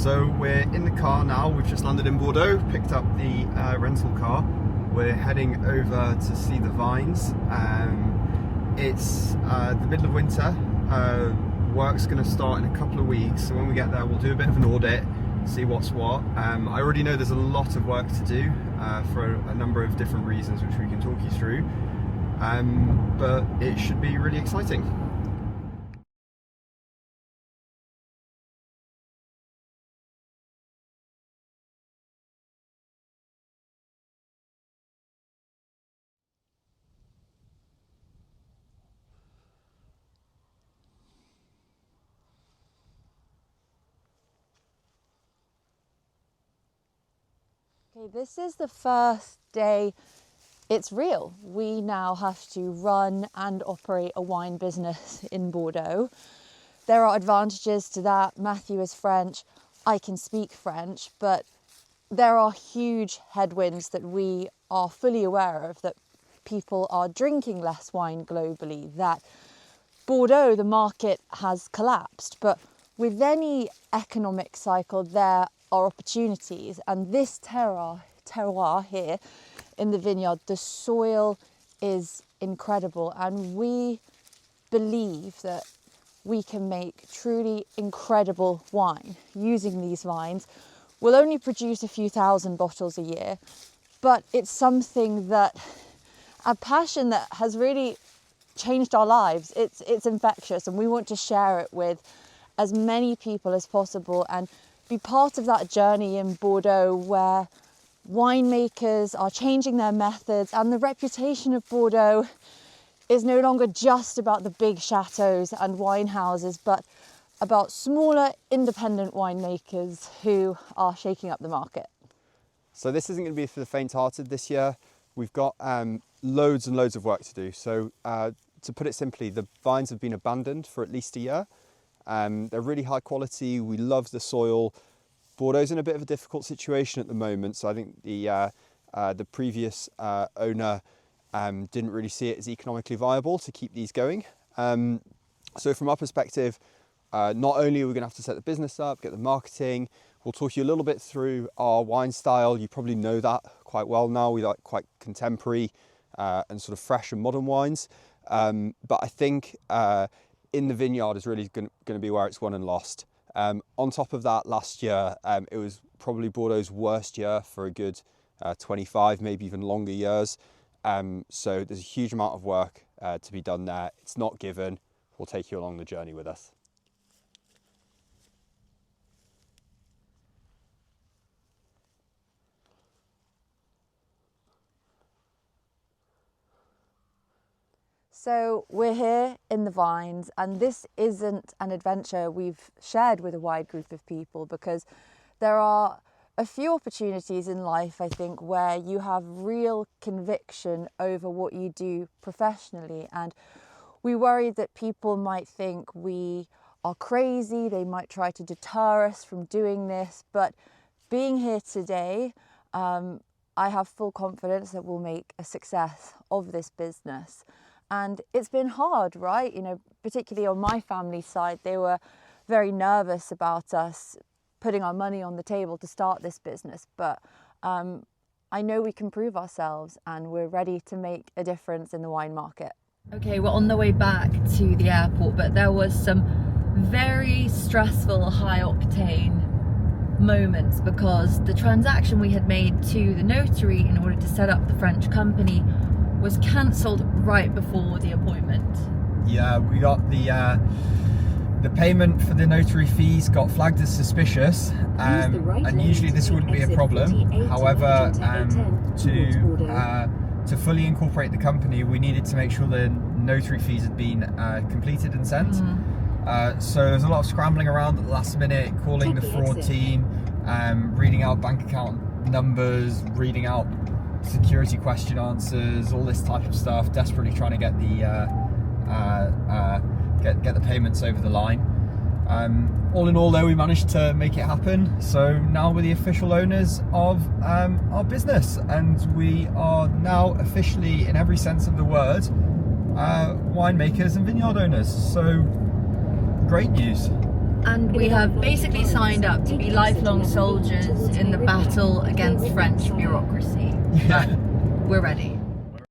So we're in the car now. We've just landed in Bordeaux, picked up the rental car. We're heading over to see the vines. It's the middle of winter. Work's going to start in a couple of weeks, so when we get there we'll do a bit of an audit, see what's what. I already know there's a lot of work to do for a number of different reasons which we can talk you through, but it should be really exciting. Okay, this is the first day it's real. We now have to run and operate a wine business in Bordeaux. There are advantages to that. Matthew is French, I can speak French, but there are huge headwinds that we are fully aware of, that people are drinking less wine globally, that Bordeaux, the market has collapsed. But with any economic cycle, there are opportunities, and this terroir here in the vineyard, the soil is incredible, and we believe that we can make truly incredible wine using these vines. We'll only produce a few thousand bottles a year, but it's something that, a passion that has really changed our lives. It's infectious, and we want to share it with as many people as possible and be part of that journey in Bordeaux where winemakers are changing their methods, and the reputation of Bordeaux is no longer just about the big chateaus and wine houses, but about smaller independent winemakers who are shaking up the market. So this isn't going to be for the faint-hearted this year. We've got loads and loads of work to do. So to put it simply, the vines have been abandoned for at least a year. They're really high quality. We love the soil. Bordeaux's in a bit of a difficult situation at the moment, so I think the previous owner didn't really see it as economically viable to keep these going. So from our perspective, not only are we going to have to set the business up, get the marketing, we'll talk you a little bit through our wine style. You probably know that quite well now. We like quite contemporary and sort of fresh and modern wines. But I think in the vineyard is really going to be where it's won and lost. On top of that, last year, it was probably Bordeaux's worst year for a good 25, maybe even longer years. So there's a huge amount of work to be done there. It's not given. We'll take you along the journey with us. So we're here in the vines, and this isn't an adventure we've shared with a wide group of people, because there are a few opportunities in life, I think, where you have real conviction over what you do professionally, and we worry that people might think we are crazy, they might try to deter us from doing this, but being here today, I have full confidence that we'll make a success of this business. And it's been hard, right? You know, particularly on my family side, they were very nervous about us putting our money on the table to start this business. But I know we can prove ourselves, and we're ready to make a difference in the wine market. Okay, we're on the way back to the airport, but there was some very stressful, high octane moments, because the transaction we had made to the notary in order to set up the French company was cancelled right before the appointment. Yeah, we got the payment for the notary fees got flagged as suspicious, and usually this wouldn't be a problem. However, to fully incorporate the company, we needed to make sure the notary fees had been completed and sent. So there's a lot of scrambling around at the last minute, calling the fraud team, reading out bank account numbers, reading out security question answers, all this type of stuff, desperately trying to get the payments over the line. All in all, though, we managed to make it happen. So now we're the official owners of our business, and we are now officially, in every sense of the word, winemakers and vineyard owners. So great news. And we have basically signed up to be lifelong soldiers in the battle against French bureaucracy. But we're ready.